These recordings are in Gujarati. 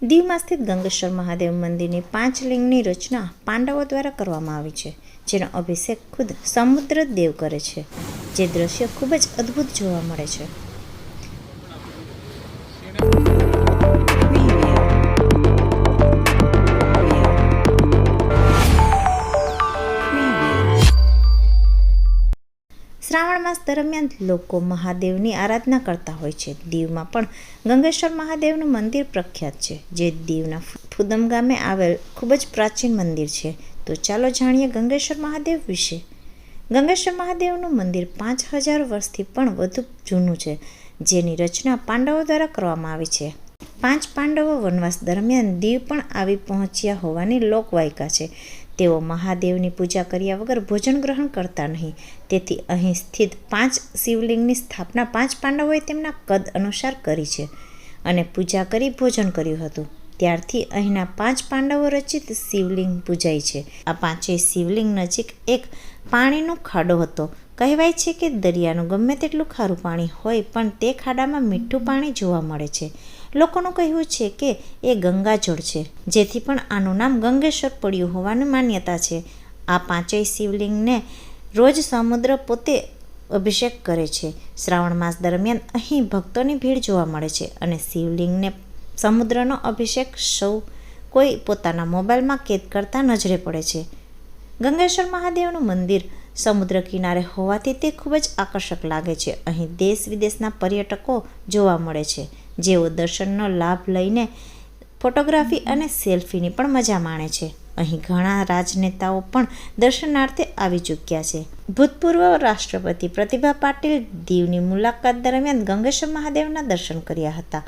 દીવમાં સ્થિત ગંગેશ્વર મહાદેવ મંદિરની 5 લિંગની રચના પાંડવો દ્વારા કરવામાં આવી છે, જેનો અભિષેક ખુદ સમુદ્ર દેવ કરે છે, જે દ્રશ્ય ખૂબ જ અદ્ભુત જોવા મળે છે. શ્રાવણ માસ દરમિયાન લોકો મહાદેવની આરાધના કરતા હોય છે. દીવમાં પણ ગંગેશ્વર મહાદેવનું મંદિર પ્રખ્યાત છે, જે દીવના ફુદમ ગામે આવેલ ખૂબ જ પ્રાચીન મંદિર છે. તો ચાલો જાણીએ ગંગેશ્વર મહાદેવ વિશે. ગંગેશ્વર મહાદેવનું મંદિર 5000 વર્ષથી પણ વધુ જૂનું છે, જેની રચના પાંડવો દ્વારા કરવામાં આવી છે. 5 પાંડવો વનવાસ દરમિયાન દીવ પણ આવી પહોંચ્યા હોવાની લોકવાયકા છે. તેઓ મહાદેવની પૂજા કર્યા વગર ભોજન ગ્રહણ કરતા નહીં. તેથી અહીં સ્થિત 5 શિવલિંગની સ્થાપના 5 પાંડવોએ તેમના કદ અનુસાર કરી છે અને પૂજા કરી ભોજન કર્યું હતું. ત્યારથી અહીંના 5 પાંડવો રચિત શિવલિંગ પૂજાય છે. આ 5 શિવલિંગ નજીક એક પાણીનો ખાડો હતો. કહેવાય છે કે દરિયાનું ગમે તેટલું ખારું પાણી હોય, પણ તે ખાડામાં મીઠું પાણી જોવા મળે છે. લોકોનું કહેવું છે કે એ ગંગાજળ છે, જેથી પણ આનું નામ ગંગેશ્વર પડ્યું હોવાની માન્યતા છે. આ 5 શિવલિંગને રોજ સમુદ્ર પોતે અભિષેક કરે છે. શ્રાવણ માસ દરમિયાન અહીં ભક્તોની ભીડ જોવા મળે છે અને શિવલિંગને સમુદ્રનો અભિષેક સૌ કોઈ પોતાના મોબાઈલમાં કેદ કરતા નજરે પડે છે. ગંગેશ્વર મહાદેવનું મંદિર સમુદ્ર કિનારે હોવાથી તે ખૂબ જ આકર્ષક લાગે છે. અહીં દેશ વિદેશના પર્યટકો જોવા મળે છે, જેઓ દર્શનનો લાભ લઈને ફોટોગ્રાફી અને સેલ્ફીની પણ મજા માણે છે. અહીં ઘણા રાજનેતાઓ પણ દર્શનાર્થે આવી ચૂક્યા છે. ભૂતપૂર્વ રાષ્ટ્રપતિ પ્રતિભા પાટીલ દીવની મુલાકાત દરમિયાન ગંગેશ્વર મહાદેવના દર્શન કર્યા હતા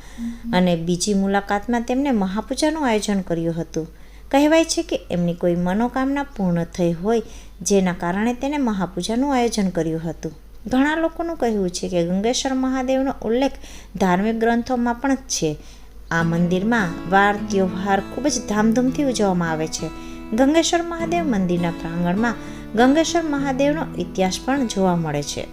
અને બીજી મુલાકાતમાં તેમણે મહાપૂજાનું આયોજન કર્યું હતું. કહેવાય છે કે એમની કોઈ મનોકામના પૂર્ણ થઈ હોય, જેના કારણે તેને મહાપૂજાનું આયોજન કર્યું હતું. ઘણા લોકોનું કહેવું છે કે ગંગેશ્વર મહાદેવનો ઉલ્લેખ ધાર્મિક ગ્રંથોમાં પણ છે. આ મંદિરમાં વાર તહેવાર ખૂબ જ ધામધૂમથી ઉજવવામાં આવે છે. ગંગેશ્વર મહાદેવ મંદિરના પ્રાંગણમાં ગંગેશ્વર મહાદેવનો ઇતિહાસ પણ જોવા મળે છે.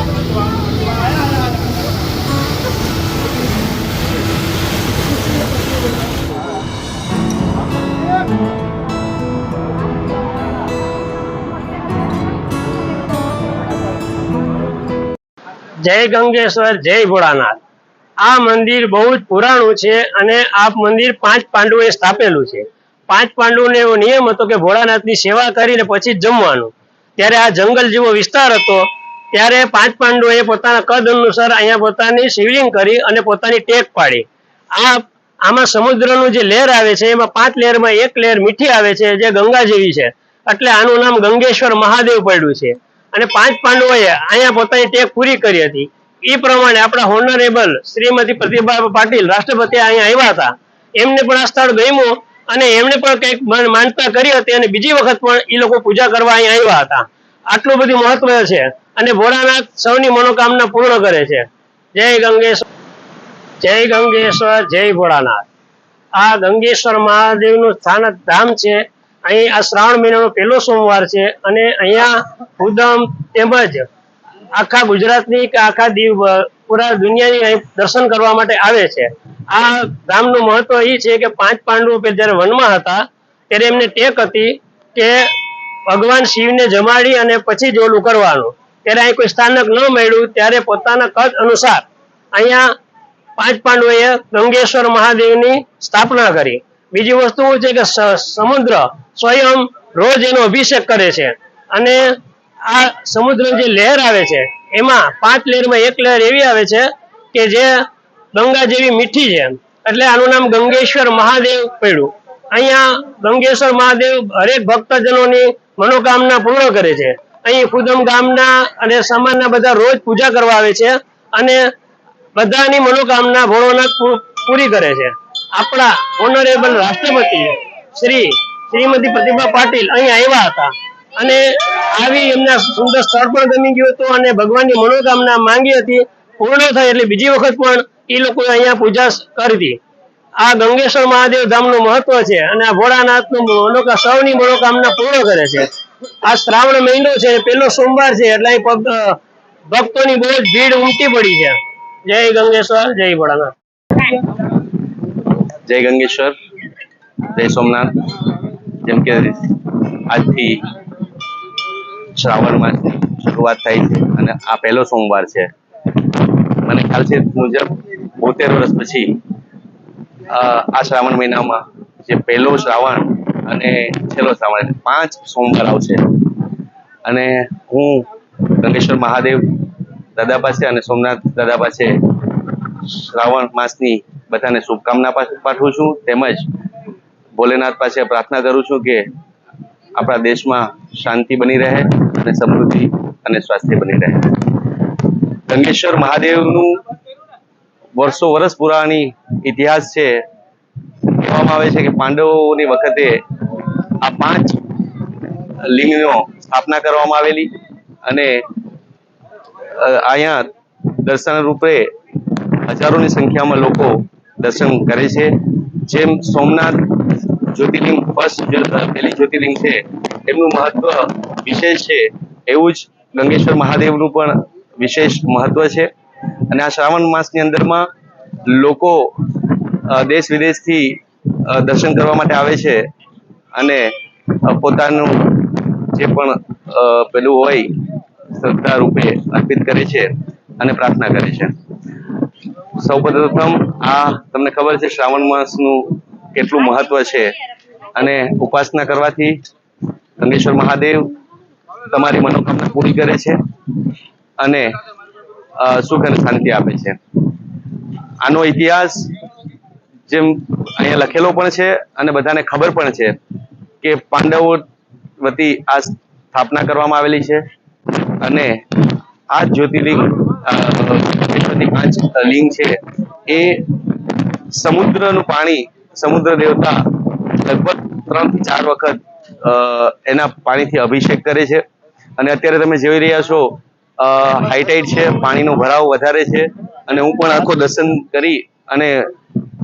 જય ગંગેશ્વર, જય ભોળાનાથ। આ મંદિર બહુ જ પુરાણું છે અને આ મંદિર 5 પાંડવોએ સ્થાપેલું છે। 5 પાંડવોને એવો નિયમ હતો કે ભોળાનાથની સેવા કરીને પછી જ જમવાનું। ત્યારે આ જંગલ જેવો વિસ્તાર હતો, ત્યારે 5 પાંડવોએ પોતાના કદ અનુસાર અહીંયા પોતાની શિવલિંગ કરી અને પોતાની ટેક પાડી। આમાં સમુદ્રનું જે લહેર આવે છે એમાં 5 લહેરમાં એક લહેર મીઠી આવે છે, જે ગંગા જેવી છે, એટલે આનું નામ ગંગેશ્વર મહાદેવ પડ્યું છે। અને 5 પાંડવોએ અહીંયા પોતાની ટેક પૂરી કરી હતી। એ પ્રમાણે આપણા હોનરેબલ શ્રીમતી પ્રતિભા પાટીલ રાષ્ટ્રપતિ અહીંયા આવ્યા હતા, એમને પણ આ સ્થળ ગમ્યું અને એમણે પણ કંઈક માનતા કરી હતી અને બીજી વખત પણ એ લોકો પૂજા કરવા અહીંયા આવ્યા હતા। આટલું બધું મહત્વ છે અને ભોળાનાથ સૌની મનોકામના પૂર્ણ કરે છે। જય ગંગેશ્વર, જય ગંગેશ્વર, જય ભોળાનાથ। આ ગંગેશ્વર મહાદેવનું સ્થાનક ધામ છે। અહીં આ શ્રાવણ મહિનાનો પહેલો સોમવાર છે અને અહીંયા ઉદમ તેમજ આખા ગુજરાતની કે આખા પૂરા દુનિયાની અહીં દર્શન કરવા માટે આવે છે। આ ધામનું મહત્વ એ છે કે 5 પાંડવો જ્યારે વનમાં હતા ત્યારે એમને ટેક હતી કે ભગવાન શિવને જમાડી અને પછી જ ઓલું કરવાનું। ત્યારે અહીં કોઈ સ્થાનક ન મળ્યું, ત્યારે પોતાના કદ અનુસાર અહીંયા 5 પાંડવોએ ગંગેશ્વર મહાદેવની સ્થાપના કરી। બીજી વસ્તુ છે કે સમુદ્ર સ્વયં રોજ એનો અભિષેક કરે છે અને આ સમુદ્ર જે લહેર આવે છે એમાં 5 લહેરમાં એક લહેર એવી આવે છે કે જે ગંગા જેવી મીઠી છે, એટલે આનું નામ ગંગેશ્વર મહાદેવ પડ્યું। અહીંયા ગંગેશ્વર મહાદેવ હરેક ભક્તજનોની મનોકામના પૂર્ણ કરે છે। અહીં ફુદમ ગામના અને સમાજના બધા રોજ પૂજા કરવા આવે છે અને બધાની મનોકામના ભોળોનાથ પૂરી કરે છે। આપણા ઓનરેબલ રાષ્ટ્રપતિ શ્રીમતી પ્રતિભા પાટીલ અહીં આવ્યા હતા અને આવી એમના સુંદર સ્થળ પણ ગમી ગયું હતું અને ભગવાનની મનોકામના માંગી હતી, પૂર્ણ થઈ, એટલે બીજી વખત પણ એ લોકો અહીંયા પૂજા કરી। આ ગંગેશ્વર મહાદેવ ધામનું મહત્વ છે અને આ ભોળાનાથનું સૌની મનોકામના પૂર્ણ કરે છે। આ શ્રાવણ મહિનો છે, પહેલો સોમવાર છે, એટલે અહીં ભક્તોની બહુ જ ભીડ ઉમટી પડી છે। જય ગંગેશ્વર, જય ભોળાનાથ। જય ગંગેશ્વર, જય સોમનાથ। જેમ કે આજથી શ્રાવણ માસની શરૂઆત થાય છે અને આ પહેલો સોમવાર છે। મને ખ્યાલ છે મુજબ 72 વર્ષ પછી આ શ્રાવણ મહિનામાં જે પહેલો શ્રાવણ અને છેલ્લો શ્રાવણ 5 સોમવાર આવશે અને હું ગંગેશ્વર મહાદેવ દાદા પાસે અને સોમનાથ દાદા પાસે શ્રાવણ માસની બધાને શુભકામના પાઠવું છું, તેમજ ભોલેનાથ પાસે પ્રાર્થના કરું છું કે આપણા દેશમાં શાંતિ બની રહે અને સમૃદ્ધિ અને સ્વાસ્થ્ય બની રહે। ગંગેશ્વર મહાદેવનું વર્ષો વર્ષ પુરાણી ઇતિહાસ છે। કહેવામાં આવે છે કે પાંડવોની વખતે આ 5 લિંગનો સ્થાપના કરવામાં આવેલી અને અહીંયા દર્શન રૂપે હજારોની સંખ્યામાં લોકો દર્શન કરે છે। જેમ સોમનાથ જ્યોતિર્લિંગ પહેલી જ્યોતિર્લિંગ છે, એમનું મહત્વ વિશેષ છે, એવું જ ગંગેશ્વર મહાદેવનું પણ વિશેષ મહત્વ છે। અને આ શ્રાવણ માસની અંદરમાં લોકો દેશ વિદેશથી દર્શન કરવા માટે આવે છે અને પોતાનું જે પણ પેલું હોય શ્રદ્ધા રૂપે અર્પિત કરે છે અને પ્રાર્થના કરે છે। સૌપ્રથમ આ તમને ખબર છે શ્રાવણ માસનું કેટલું મહત્વ છે અને ઉપાસના કરવાથી ગંગેશ્વર મહાદેવ તમારી મનોકામના પૂરી કરે છે અને સુખ અને શાંતિ આપે છે। આનો ઇતિહાસ જેમ અહીંયા લખેલો પણ છે અને બધાને ખબર પણ છે કે પાંડવો વતી આ સ્થાપના કરવામાં આવેલી છે અને આ જ્યોતિર્લિંગ 5 લિંગ છે એ સમુદ્રનું પાણી, સમુદ્ર દેવતા લગભગ 3 થી 4 વખત એના પાણીથી અભિષેક કરે છે અને અત્યારે તમે જોઈ રહ્યા છો હાઈટાઈટ છે, પાણીનો ભરાવ વધારે છે અને હું પણ આખો દર્શન કરી અને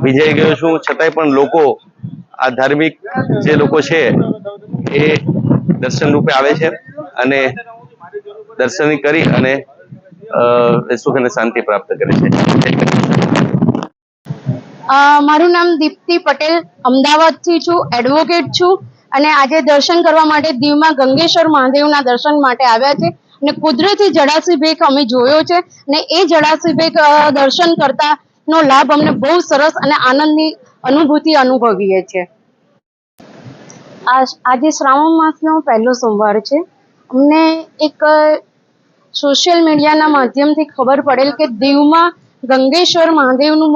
વિજય ગયો છું, છતાંય પણ લોકો આ ધાર્મિક જે લોકો છે એ દર્શન રૂપે આવે છે અને દર્શન કરી અને સુખ અને શાંતિ પ્રાપ્ત કરે છે. મારું નામ દીપ્તિ પટેલ, અમદાવાદથી છું, એડવોકેટ છું અને આજે દર્શન કરવા માટે દીવમાં ગંગેશ્વર મહાદેવના દર્શન માટે આવ્યા છે અને કુદરતી જળાશય ભેખ અમે જોયો છે અને એ જળાશય ભેખ દર્શન કરતાનો લાભ અમને બહુ સરસ અને આનંદની અનુભૂતિ અનુભવીએ છીએ. આજે શ્રાવણ માસનો પહેલો સોમવાર છે. અમને એક સોશિયલ મીડિયાના માધ્યમથી ખબર પડેલ કે દીવમાં ગંગેશ્વર મહાદેવનું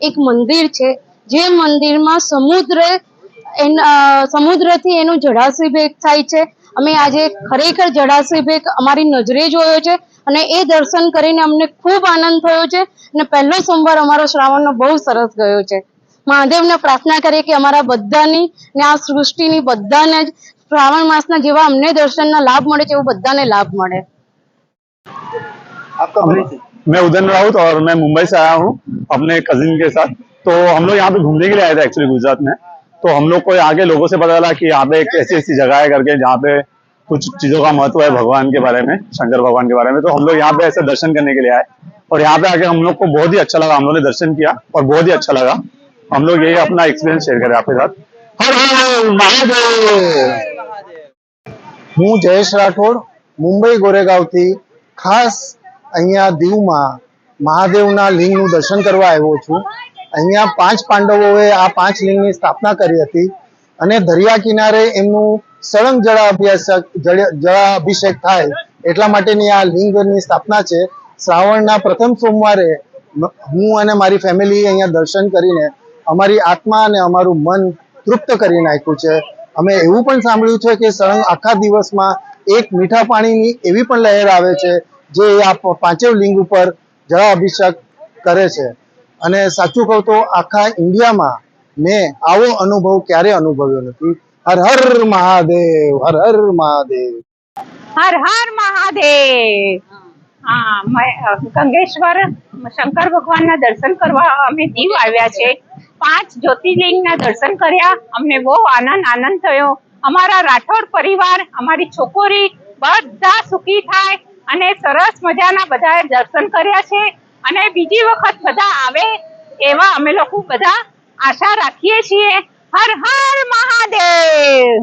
એક મંદિર છે, જે મંદિરમાં સમુદ્રથી એનું જળાશય ભેટ થાય છે. અમે આજે ખરેખર જળાશય ભેટ અમારી નજરે જોયો છે અને એ દર્શન કરીને અમને ખૂબ આનંદ થયો છે અને પહેલો સોમવાર અમારો શ્રાવણનો બહુ સરસ ગયો છે. મહાદેવને પ્રાર્થના કરીએ કે અમારા બધાની ને આ સૃષ્ટિની બધાને જ શ્રાવણ માસના જેવા અમને દર્શનના લાભ મળે છે એવું બધાને લાભ મળે. मैं उदयन राउत और मैं मुंबई से आया हूँ अपने कजिन के साथ. तो हम लोग यहाँ पे घूमने के लिए आए थे एक्चुअली गुजरात में. तो हम लोग को आगे लोगों से पता चला कि यहाँ पे एक ऐसी ऐसी जगह है करके जहाँ पे कुछ चीजों का महत्व है भगवान के बारे में, शंकर भगवान के बारे में. तो हम लोग यहाँ पे ऐसे दर्शन करने के लिए आए और यहाँ पे आके हम लोग को बहुत ही अच्छा लगा. हम लोग ने दर्शन किया और बहुत ही अच्छा लगा. हम लोग यही अपना एक्सपीरियंस शेयर करें आपके साथ. हर हर महादेव. હું જયેશ રાઠોડ મુંબઈ ગોરેગાંવથી ખાસ અહીંયા દીવમાં મહાદેવના લિંગનું દર્શન કરવા આવ્યો છું. અહીંયા 5 પાંડવોએ આ 5 લિંગની સ્થાપના કરી હતી અને દરિયા કિનારે એમનું સળંગ જળાભિષેક થાય એટલા માટેની આ લિંગની સ્થાપના છે. શ્રાવણના પ્રથમ સોમવારે હું અને મારી ફેમિલી અહીંયા દર્શન કરીને અમારી આત્મા અને અમારું મન તૃપ્ત કરી નાખ્યું છે. અમે એવું પણ સાંભળ્યું છે કે સળંગ આખા દિવસમાં એક મીઠા પાણીની એવી પણ લહેર આવે છે જે આ 5 લિંગ ઉપર જળાભિષેક કરે છે. અને સાચું કહું તો આખા ઇન્ડિયામાં મેં આવો અનુભવ ક્યારે અનુભવ્યો નથી. હર હર મહાદેવ, હર હર મહાદેવ, હર હર મહાદેવ. ગંગેશ્વર શંકર ભગવાનના દર્શન કરવા અમે દીવ આવ્યા છે. 5 જ્યોતિર્લિંગના દર્શન કર્યા. અમને બહુ આનંદ થયો. અમારા રાઠોડ પરિવાર, અમારી છોકરી બધા સુખી થાય અને સરસ મજાના બધા દર્શન કર્યા છે અને બીજી વખત બધા આવે એવા અમે લોકો બધા આશા રાખીએ છીએ. હર હર મહાદેવ.